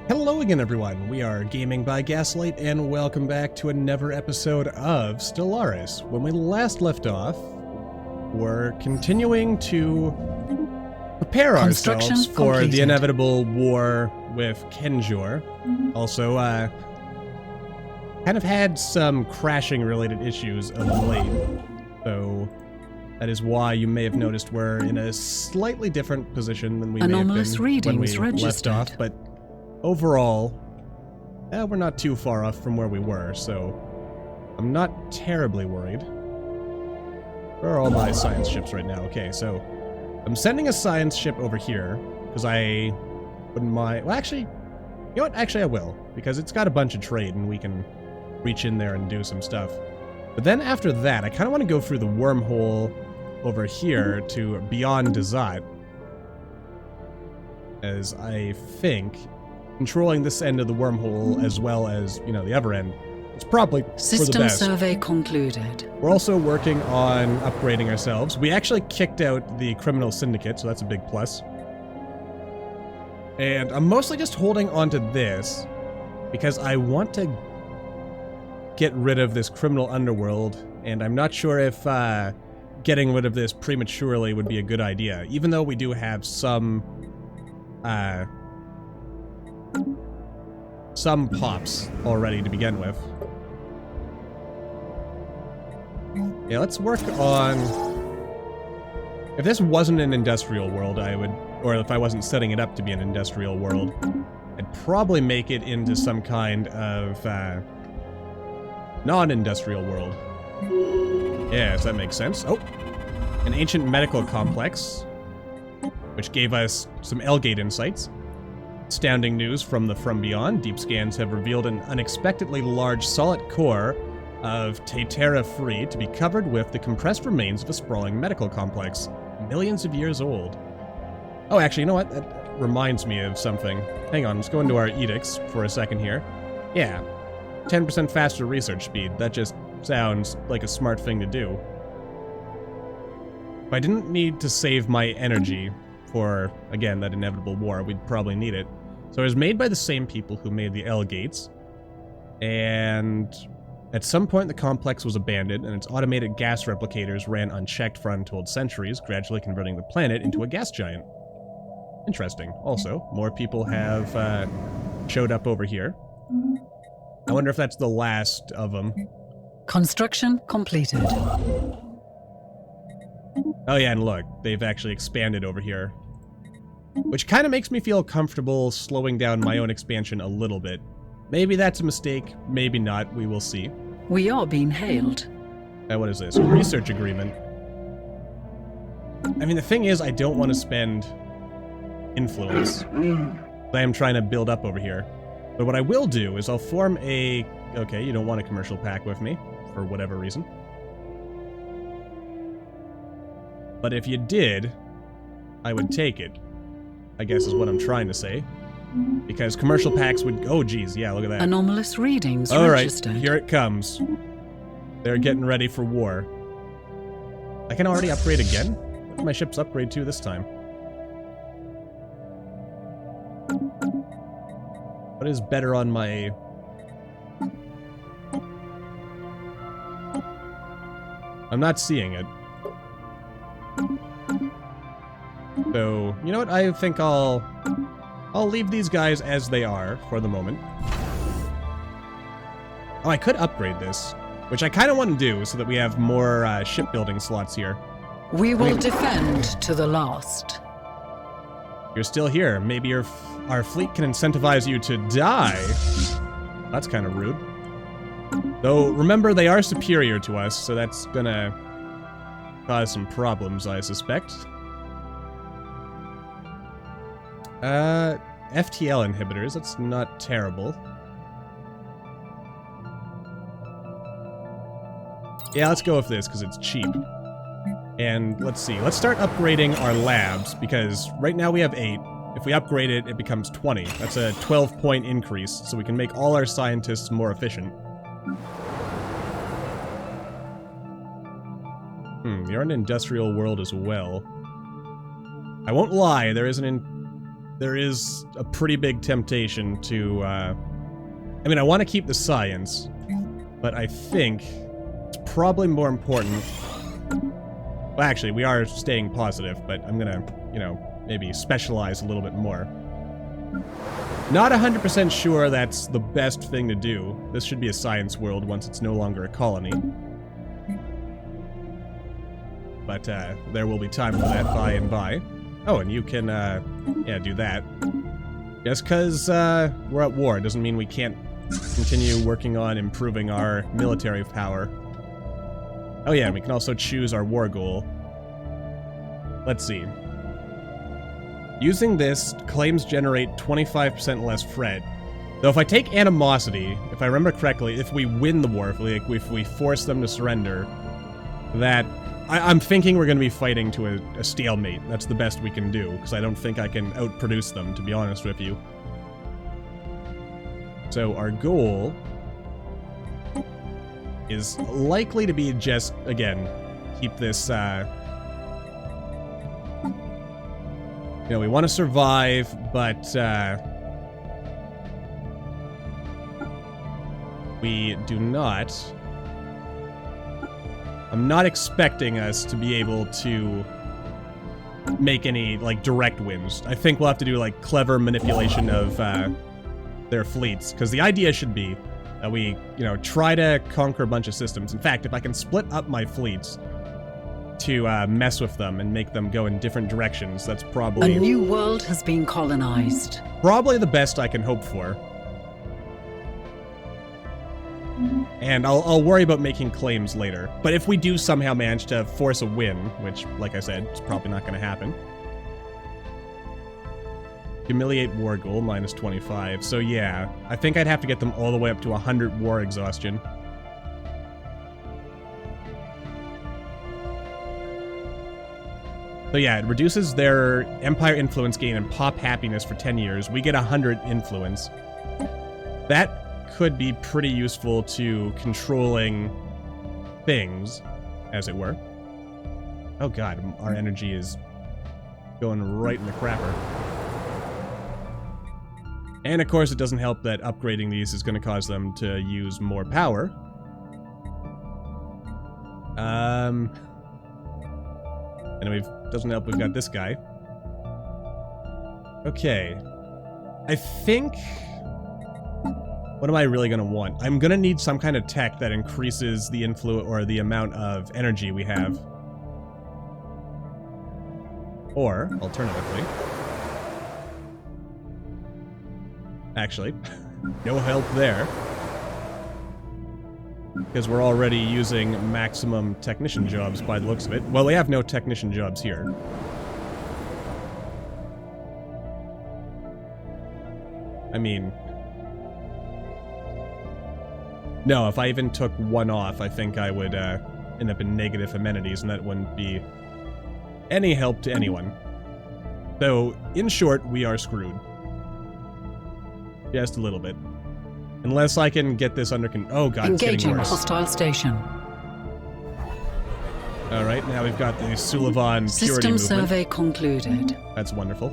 Hello again, everyone. We are Gaming by Gaslight, and welcome back to another episode of Stellaris. When we last left off, we're continuing to prepare ourselves for the inevitable war with Kenjor. Also, kind of had some crashing-related issues of late, so that is why you may have noticed we're in a slightly different position than we may have been when we left off, but overall, we're not too far off from where we were, so I'm not terribly worried. Where are all my science ships right now? Okay, so I'm sending a science ship over here, because I wouldn't mind... Well, actually, you know what? Actually, I will, because it's got a bunch of trade, and we can reach in there and do some stuff. But then after that, I kind of want to go through the wormhole over here to beyond Dazat, as I think controlling this end of the wormhole as well as, you know, the other end, it's probably System for the best. survey concluded. We're also working on upgrading ourselves. We actually kicked out the criminal syndicate, so that's a big plus. And I'm mostly just holding on to this because I want to get rid of this criminal underworld, and I'm not sure if getting rid of this prematurely would be a good idea, even though we do have some pops already to begin with. Yeah, let's work on... If this wasn't an industrial world, I would... Or if I wasn't setting it up to be an industrial world, I'd probably make it into some kind of non-industrial world. Yes, that makes sense. Oh! An ancient medical complex, which gave us some L-Gate insights. Astounding news from the From Beyond. Deep scans have revealed an unexpectedly large solid core of Takeover free to be covered with the compressed remains of a sprawling medical complex, millions of years old. Oh, actually, you know what? That reminds me of something. Hang on, let's go into our edicts for a second here. Yeah, 10% faster research speed. That just sounds like a smart thing to do. If I didn't need to save my energy for, again, that inevitable war, we'd probably need it. So it was made by the same people who made the L-Gates, and at some point the complex was abandoned, and its automated gas replicators ran unchecked for untold centuries, gradually converting the planet into a gas giant. Interesting. Also, more people have showed up over here. I wonder if that's the last of them. Construction completed. Oh yeah, and look, they've actually expanded over here. Which kind of makes me feel comfortable slowing down my own expansion a little bit. Maybe that's a mistake, maybe not, we will see. We are being hailed. What is this? Research agreement. I mean, the thing is, I don't want to spend influence that I am trying to build up over here. But what I will do is I'll form a... Okay, you don't want a commercial pact with me, for whatever reason. But if you did, I would take it, I guess is what I'm trying to say. Because commercial packs would... Oh, geez, yeah, look at that. Anomalous readings registered. Alright, here it comes. They're getting ready for war. I can already upgrade again? What did my ships upgrade to this time? What is better on my... I'm not seeing it. So, you know what? I think I'll leave these guys as they are for the moment. Oh, I could upgrade this, which I kind of want to do so that we have more shipbuilding slots here. We will defend to the last. You're still here. Maybe our fleet can incentivize you to die. That's kind of rude. Though, remember, they are superior to us, so that's gonna cause some problems, I suspect. FTL inhibitors, that's not terrible. Yeah, let's go with this, because it's cheap. And let's see, let's start upgrading our labs, because right now we have 8. If we upgrade it, it becomes 20. That's a 12-point increase, so we can make all our scientists more efficient. You're an industrial world as well. I won't lie, there is an there is a pretty big temptation to, I mean, I want to keep the science, but I think it's probably more important. Well, actually, we are staying positive, but I'm gonna, you know, maybe specialize a little bit more. Not 100% sure that's the best thing to do. This should be a science world once it's no longer a colony. But there will be time for that by and by. Oh, and you can, yeah, do that. Just because we're at war doesn't mean we can't continue working on improving our military power. Oh yeah, and we can also choose our war goal. Let's see. Using this, claims generate 25% less Fred. Though if I take animosity, if I remember correctly, if we win the war, if we force them to surrender, that... I'm thinking we're going to be fighting to a stalemate. That's the best we can do, because I don't think I can outproduce them, to be honest with you. So our goal is likely to be just, again, keep this, you know, we want to survive, but, we do not... I'm not expecting us to be able to make any, like, direct wins. I think we'll have to do, like, clever manipulation of, their fleets, because the idea should be that we, you know, try to conquer a bunch of systems. In fact, if I can split up my fleets to, mess with them and make them go in different directions, that's probably... A new world has been colonized. Probably the best I can hope for. And I'll worry about making claims later. But if we do somehow manage to force a win, which, like I said, is probably not going to happen. Humiliate war goal, minus 25. So yeah, I think I'd have to get them all the way up to 100 war exhaustion. So yeah, it reduces their empire influence gain and pop happiness for 10 years. We get 100 influence. That could be pretty useful to controlling things, as it were. Oh god, our energy is going right in the crapper. And of course, it doesn't help that upgrading these is going to cause them to use more power. And doesn't help we've got this guy. Okay. I think... What am I really going to want? I'm going to need some kind of tech that increases the influence or the amount of energy we have. Or, alternatively... Actually, no help there. Because we're already using maximum technician jobs by the looks of it. Well, we have no technician jobs here. I mean... No, if I even took one off, I think I would end up in negative amenities, and that wouldn't be any help to anyone. So, in short, we are screwed. Just a little bit. Unless I can get this under control. Oh god, it's getting worse. Engaging hostile station. Alright, now we've got the Sulivan purity System movement. survey concluded. That's wonderful.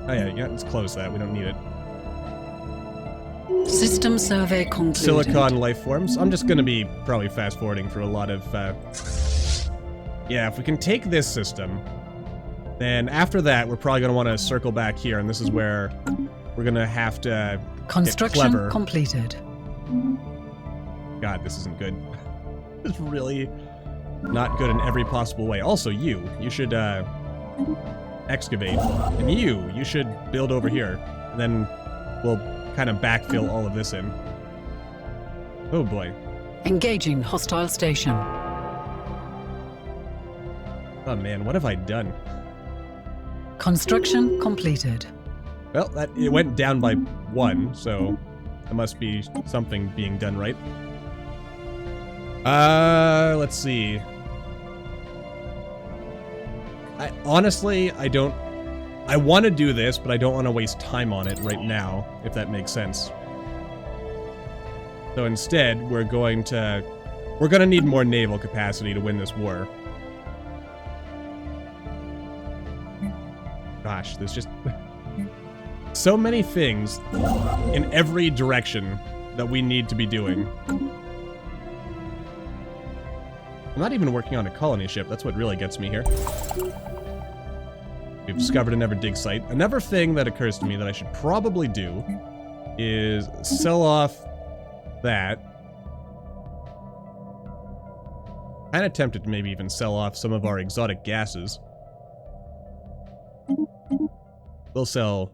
Oh yeah, let's close that. We don't need it. System survey concluded. Silicon life forms. I'm just gonna be probably fast forwarding for a lot of, yeah, if we can take this system, then after that, we're probably gonna want to circle back here, and this is where we're gonna have to Construction get clever. completed. God, this isn't good. It's really not good in every possible way. Also, you should, excavate. And you should build over here. And then we'll kind of backfill all of this in. Oh boy. Engaging hostile station. Oh man, what have I done? Construction completed. Well, it went down by 1, so there must be something being done right. Let's see. Honestly, I want to do this, but I don't want to waste time on it right now, if that makes sense. So instead, we're going to need more naval capacity to win this war. Gosh, there's just So many things in every direction that we need to be doing. I'm not even working on a colony ship. That's what really gets me here. We've discovered a never dig site. Another thing that occurs to me that I should probably do is sell off that. Kind of tempted to maybe even sell off some of our exotic gases. We'll sell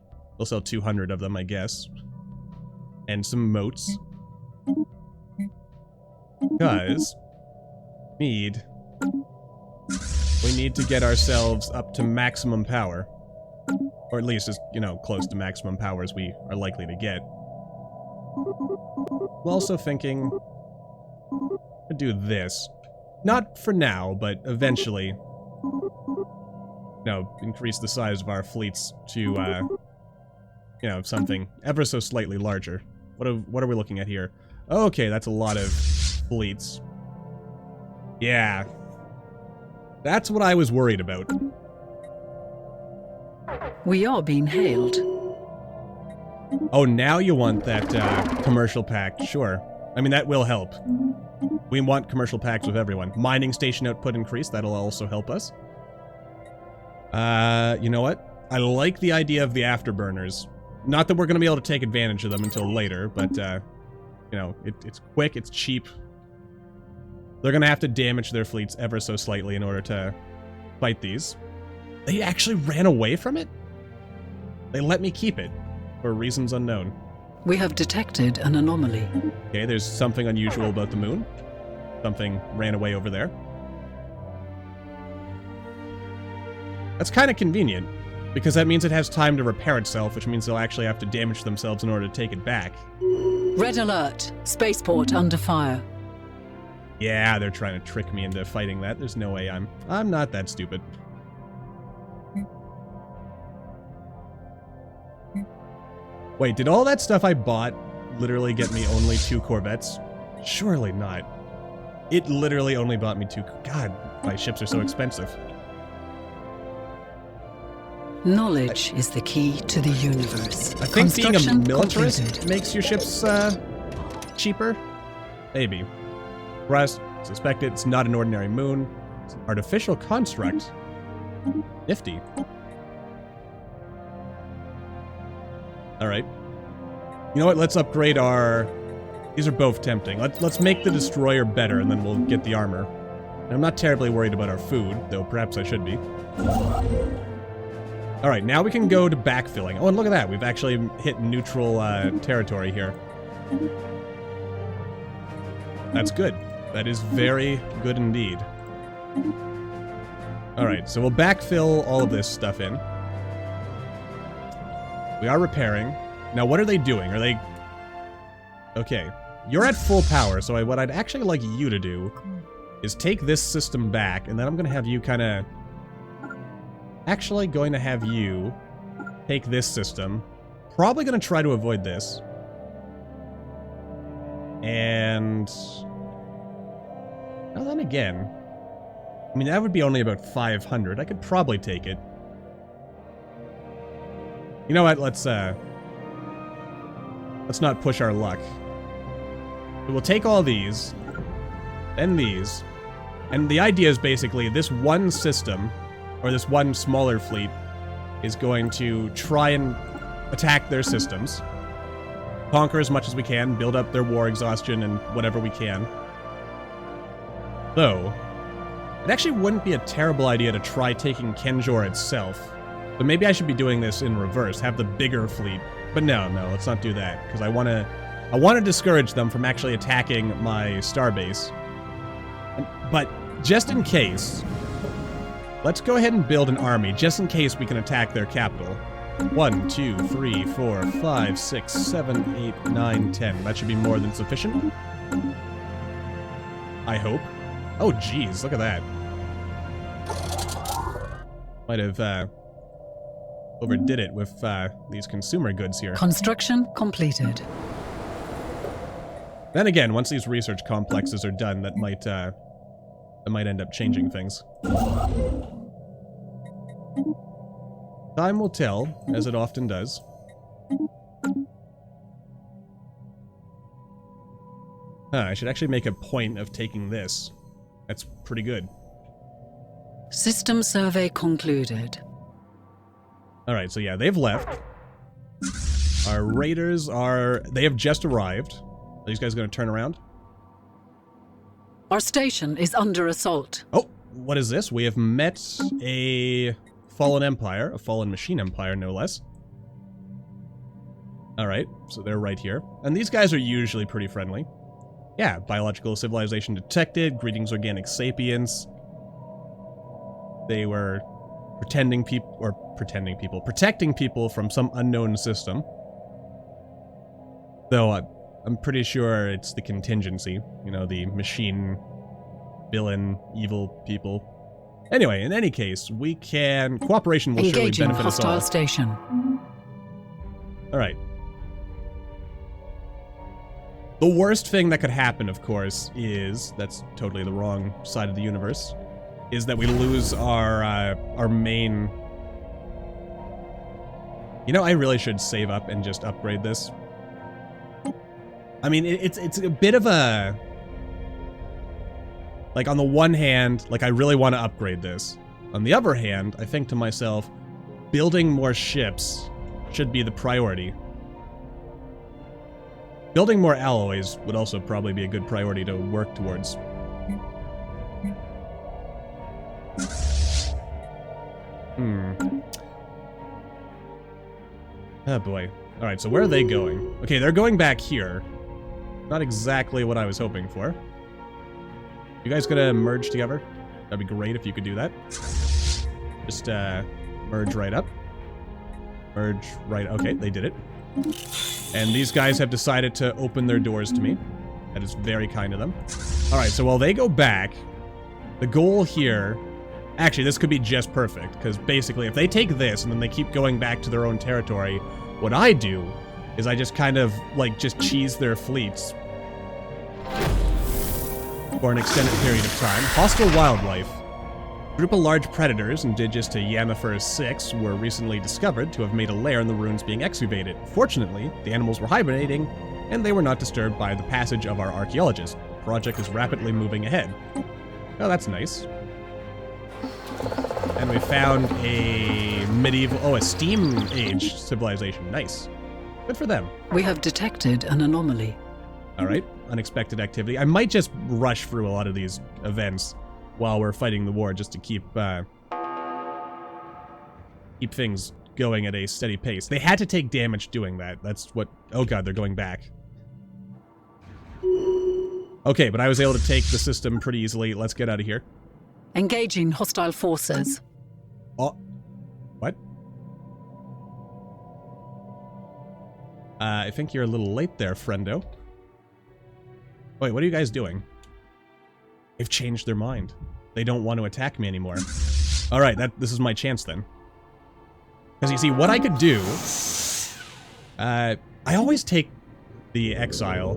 200 of them, I guess. And some moats. Because we need to get ourselves up to maximum power. Or at least as, you know, close to maximum power as we are likely to get. I'm also thinking to do this. Not for now, but eventually, you know, increase the size of our fleets to, you know, something ever so slightly larger. What are we looking at here? Okay, that's a lot of fleets. Yeah. That's what I was worried about. We are being hailed. Oh, now you want that commercial pact. Sure. I mean, that will help. We want commercial pacts with everyone. Mining station output increase, that'll also help us. You know what? I like the idea of the afterburners. Not that we're going to be able to take advantage of them until later, but, you know, it's quick, it's cheap. They're going to have to damage their fleets ever so slightly in order to fight these. They actually ran away from it? They let me keep it, for reasons unknown. We have detected an anomaly. Okay, there's something unusual about the moon. Something ran away over there. That's kind of convenient, because that means it has time to repair itself, which means they'll actually have to damage themselves in order to take it back. Red alert. Spaceport under fire. Yeah, they're trying to trick me into fighting that. There's no way I'm not that stupid. Wait, did all that stuff I bought literally get me only 2 Corvettes? Surely not. It literally only bought me 2... God, my ships are so expensive. Knowledge is the key to the universe. I think being a militarist completed. makes your ships, cheaper? Maybe. Rust, suspect it's not an ordinary moon. It's an artificial construct. Nifty. Alright. You know what? Let's upgrade our... These are both tempting. Let's make the destroyer better, and then we'll get the armor. And I'm not terribly worried about our food, though perhaps I should be. Alright, now we can go to backfilling. Oh, and look at that. We've actually hit neutral territory here. That's good. That is very good indeed. Alright, so we'll backfill all of this stuff in. We are repairing. Now, what are they doing? Are they... Okay. You're at full power, so what I'd actually like you to do is take this system back, and then I'm going to have you kind of... Actually going to have you take this system. Probably going to try to avoid this. And... Well, then again... I mean, that would be only about 500. I could probably take it. You know what? Let's not push our luck. We'll take all these, then these, and the idea is basically this one system, or this one smaller fleet, is going to try and attack their systems, conquer as much as we can, build up their war exhaustion and whatever we can. Though, it actually wouldn't be a terrible idea to try taking Kenjor itself. But maybe I should be doing this in reverse, have the bigger fleet. But no, let's not do that, because I want to discourage them from actually attacking my starbase. But just in case, let's go ahead and build an army, just in case we can attack their capital. 1, 2, 3, 4, 5, 6, 7, 8, 9, 10. That should be more than sufficient. I hope. Oh, geez, look at that. Might have, overdid it with, these consumer goods here. Construction completed. Then again, once these research complexes are done, that might end up changing things. Time will tell, as it often does. I should actually make a point of taking this. That's pretty good. System survey concluded. Alright, so yeah, they've left. Our raiders they have just arrived. Are these guys going to turn around? Our station is under assault. Oh, what is this? We have met a fallen empire, a fallen machine empire, no less. Alright, so they're right here. And these guys are usually pretty friendly. Yeah, biological civilization detected, greetings organic sapiens. They were protecting people from some unknown system. Though I'm pretty sure it's the contingency, you know, the machine, villain, evil people. Anyway, in any case, cooperation will surely Engaging benefit us all. hostile station. Alright. The worst thing that could happen, of course, that's totally the wrong side of the universe, is that we lose our main... You know, I really should save up and just upgrade this. I mean, it's a bit of a... Like, on the one hand, like, I really want to upgrade this. On the other hand, I think to myself, building more ships should be the priority. Building more alloys would also probably be a good priority to work towards. Oh boy. Alright, so where are they going? Okay, they're going back here. Not exactly what I was hoping for. You guys gonna merge together? That'd be great if you could do that. Just, merge right up. Merge right... Okay, they did it. And these guys have decided to open their doors to me. That is very kind of them. Alright, so while they go back, the goal here... Actually, this could be just perfect, because basically, if they take this and then they keep going back to their own territory, what I do is I just kind of, like, just cheese their fleets for an extended period of time. Hostile wildlife. A group of large predators indigenous to Yamifers 6 were recently discovered to have made a lair in the ruins being excavated. Fortunately, the animals were hibernating, and they were not disturbed by the passage of our archaeologists. The project is rapidly moving ahead. Oh, that's nice. And we found a a steam age civilization. Nice. Good for them. We have detected an anomaly. Alright, unexpected activity. I might just rush through a lot of these events while we're fighting the war just to keep things going at a steady pace. They had to take damage doing that. That's what... Oh god, they're going back. Okay, but I was able to take the system pretty easily. Let's get out of here. Engaging hostile forces. Oh. What? I think you're a little late there, friendo. Wait, what are you guys doing? They've changed their mind. They don't want to attack me anymore. Alright, this is my chance then. Because you see, what I could do... I always take the exile.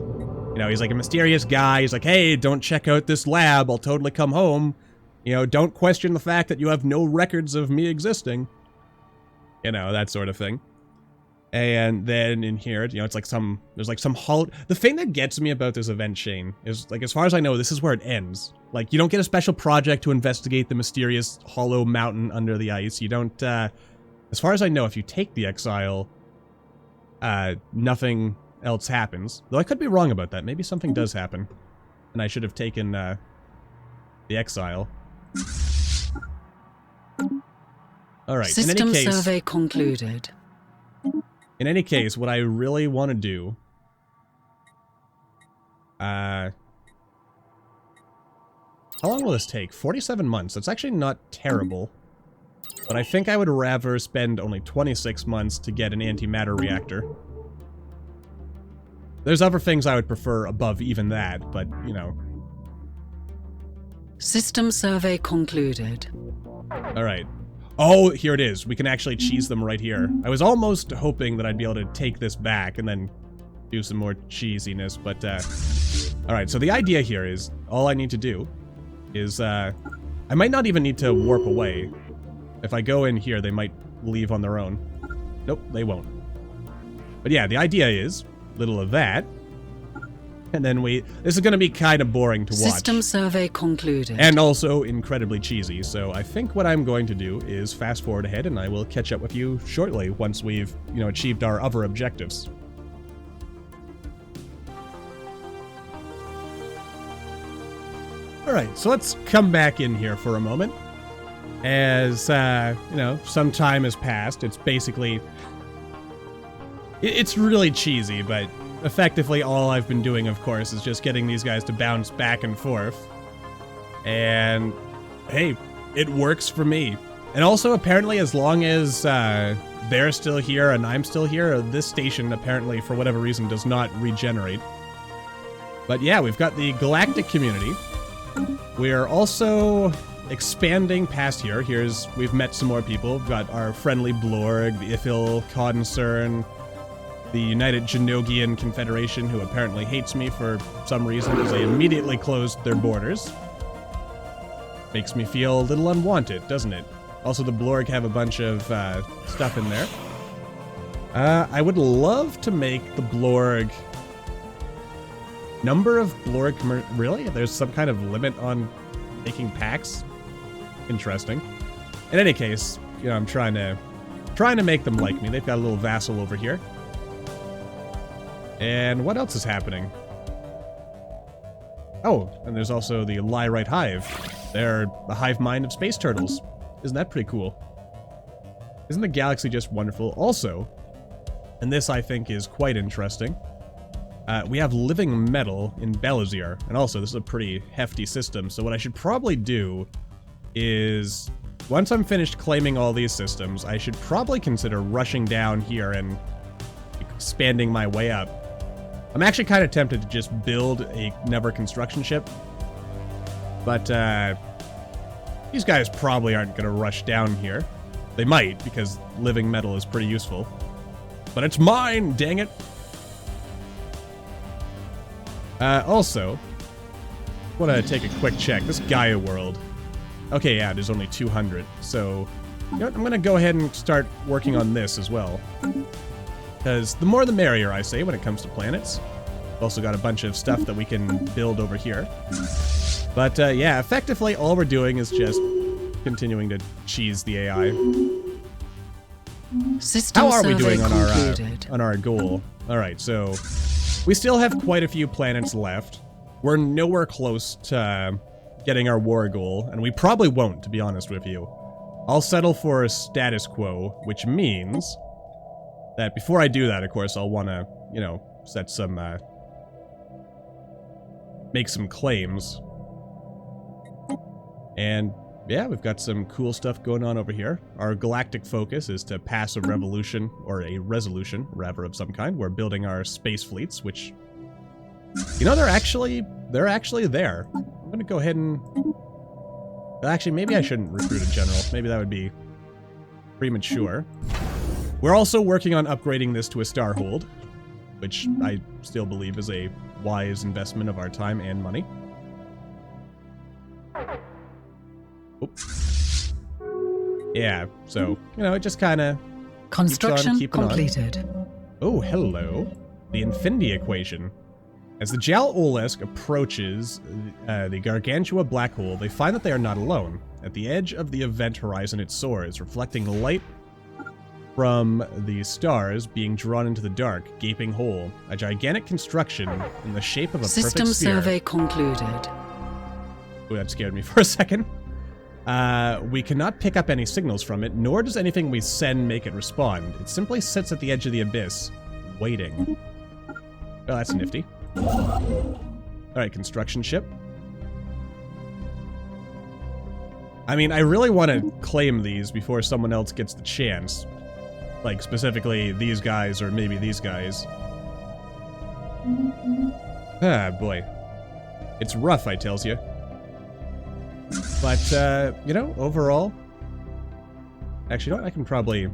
You know, he's like a mysterious guy. He's like, hey, don't check out this lab. I'll totally come home. You know, don't question the fact that you have no records of me existing. You know, that sort of thing. And then in here, you know, it's like there's like some the thing that gets me about this event chain is, like, as far as I know, this is where it ends. Like, you don't get a special project to investigate the mysterious hollow mountain under the ice. You don't, as far as I know, if you take the exile, nothing else happens. Though I could be wrong about that. Maybe something does happen. And I should have taken, the exile. Alright, System survey concluded. In any case, what I really want to do... How long will this take? 47 months. That's actually not terrible. But I think I would rather spend only 26 months to get an antimatter reactor. There's other things I would prefer above even that, but, you know. System survey concluded. Alright. Oh, here it is. We can actually cheese them right here. I was almost hoping that I'd be able to take this back and then do some more cheesiness, but, alright, so the idea here is, all I need to do is, I might not even need to warp away. If I go in here, they might leave on their own. Nope, they won't. But yeah, the idea is, little of that. And then this is going to be kind of boring to watch. System survey concluded. And also incredibly cheesy. So I think what I'm going to do is fast forward ahead, and I will catch up with you shortly once we've, achieved our other objectives. All right, so let's come back in here for a moment. As, some time has passed. It's basically... It's really cheesy, but effectively all I've been doing, of course, is just getting these guys to bounce back and forth. And, hey, it works for me. And also, apparently, as long as they're still here and I'm still here, this station, apparently, for whatever reason, does not regenerate. But yeah, we've got the galactic community. We're also expanding past here. We've met some more people. We've got our friendly Blorg, the Ithil Concern, the United Genogian Confederation, who apparently hates me for some reason because they immediately closed their borders. Makes me feel a little unwanted, doesn't it? Also, the Blorg have a bunch of stuff in there. I would love to make the Blorg... Number of Blorg... Really? There's some kind of limit on making packs? Interesting. In any case, I'm trying to make them like me. They've got a little vassal over here. And what else is happening? Oh, and there's also the Lyrite Hive. They're the hive mind of space turtles. Isn't that pretty cool? Isn't the galaxy just wonderful? Also, and this I think is quite interesting, we have living metal in Belazir. And also, this is a pretty hefty system, so what I should probably do is, once I'm finished claiming all these systems, I should probably consider rushing down here and expanding my way up. I'm actually kind of tempted to just build a Never construction ship, but these guys probably aren't going to rush down here. They might, because living metal is pretty useful. But it's mine, dang it! Also, I want to take a quick check. This Gaia world. Okay, yeah, there's only 200. So, I'm going to go ahead and start working on this as well. Because the more the merrier, I say, when it comes to planets. We've also got a bunch of stuff that we can build over here. But, yeah, effectively, all we're doing is just continuing to cheese the AI. How are we doing on our goal? Alright, so we still have quite a few planets left. We're nowhere close to getting our war goal, and we probably won't, to be honest with you. I'll settle for a status quo, which means that before I do that, of course, I'll want to, set some, make some claims. And yeah, we've got some cool stuff going on over here. Our galactic focus is to pass a revolution, or a resolution, rather, of some kind. We're building our space fleets, which, they're actually there. I'm gonna go ahead and... Actually, maybe I shouldn't recruit a general. Maybe that would be premature. We're also working on upgrading this to a Starhold, which I still believe is a wise investment of our time and money. Oops. Yeah, so, it just kind of Construction completed. Oh, hello. The Infinity Equation. As the Jal Olesk approaches the Gargantua black hole, they find that they are not alone. At the edge of the event horizon, it soars, reflecting the light from the stars being drawn into the dark, gaping hole. A gigantic construction in the shape of a perfect sphere. System survey concluded. Ooh, that scared me for a second. We cannot pick up any signals from it, nor does anything we send make it respond. It simply sits at the edge of the abyss, waiting. Oh, that's nifty. Alright, construction ship. I mean, I really want to claim these before someone else gets the chance. Like, specifically, these guys, or maybe these guys. Ah, boy. It's rough, I tells you. But, overall... Actually, I can probably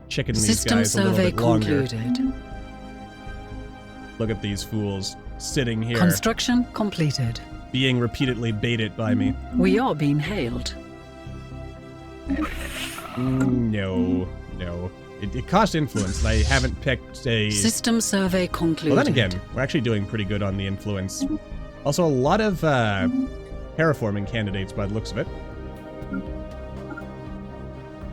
chicken these guys a little bit longer. Concluded. Look at these fools sitting here. Construction completed. Being repeatedly baited by me. We are being hailed. No. It costs influence, and I haven't picked a... System survey concluded. Well, then again, we're actually doing pretty good on the influence. Also, a lot of terraforming candidates by the looks of it.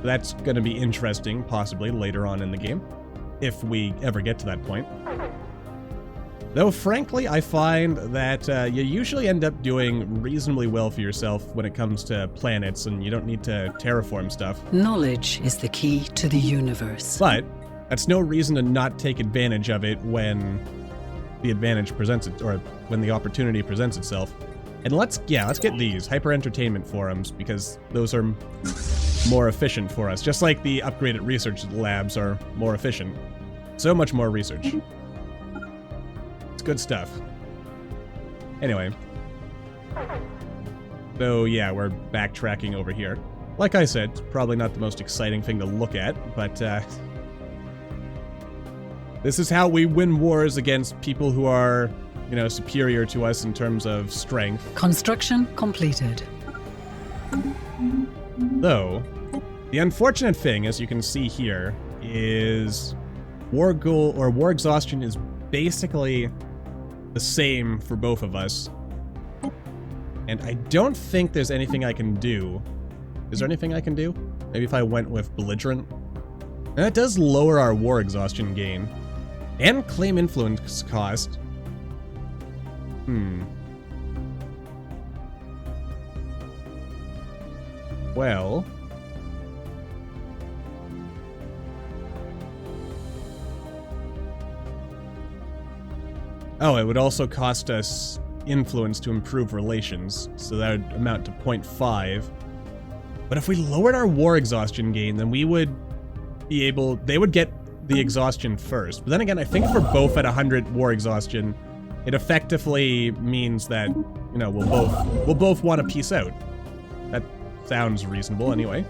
That's going to be interesting, possibly, later on in the game, if we ever get to that point. Though, frankly, I find that you usually end up doing reasonably well for yourself when it comes to planets, and you don't need to terraform stuff. Knowledge is the key to the universe. But that's no reason to not take advantage of it when the advantage presents it, or when the opportunity presents itself. And let's get these hyper entertainment forums, because those are more efficient for us, just like the upgraded research labs are more efficient. So much more research. It's good stuff. Anyway. So yeah, we're backtracking over here. Like I said, it's probably not the most exciting thing to look at, but this is how we win wars against people who are, you know, superior to us in terms of strength. Construction completed. Though, the unfortunate thing, as you can see here, is war goal or war exhaustion is basically the same for both of us. And I don't think there's anything I can do. Is there anything I can do? Maybe if I went with belligerent? And that does lower our war exhaustion gain. And claim influence cost. Well... Oh, it would also cost us influence to improve relations, so that would amount to 0.5. But if we lowered our war exhaustion gain, then we would be able... They would get the exhaustion first. But then again, I think if we're both at 100 war exhaustion, it effectively means that, you know, we'll both want to peace out. That sounds reasonable anyway.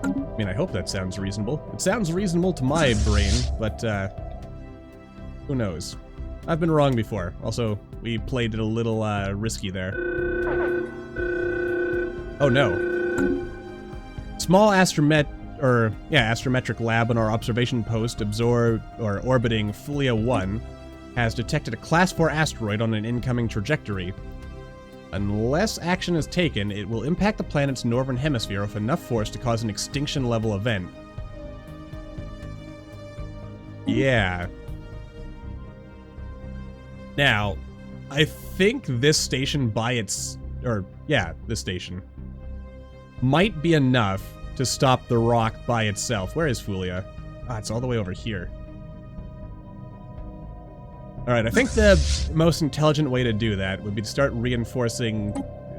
I mean, I hope that sounds reasonable. It sounds reasonable to my brain, but who knows? I've been wrong before. Also, we played it a little risky there. Oh no. Small astrometric lab on our observation post orbiting Fulia 1 has detected a Class 4 asteroid on an incoming trajectory. Unless action is taken, it will impact the planet's northern hemisphere with enough force to cause an extinction-level event. Yeah. Now, I think this station this station might be enough to stop the rock by itself. Where is Fulia? Ah, it's all the way over here. Alright, I think the most intelligent way to do that would be to start reinforcing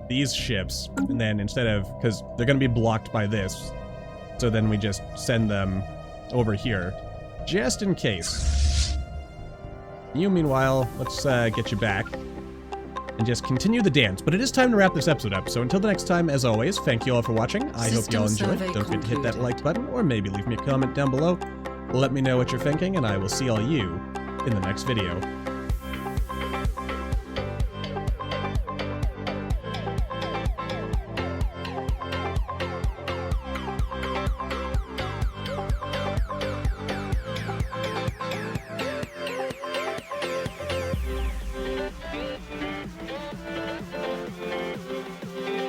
these ships, and then instead of... because they're going to be blocked by this, so then we just send them over here, just in case. You, meanwhile, let's get you back, and just continue the dance. But it is time to wrap this episode up, so until the next time, as always, thank you all for watching. I hope you all enjoyed. Don't forget to hit that like button, or maybe leave me a comment down below. Let me know what you're thinking, and I will see all you in the next video.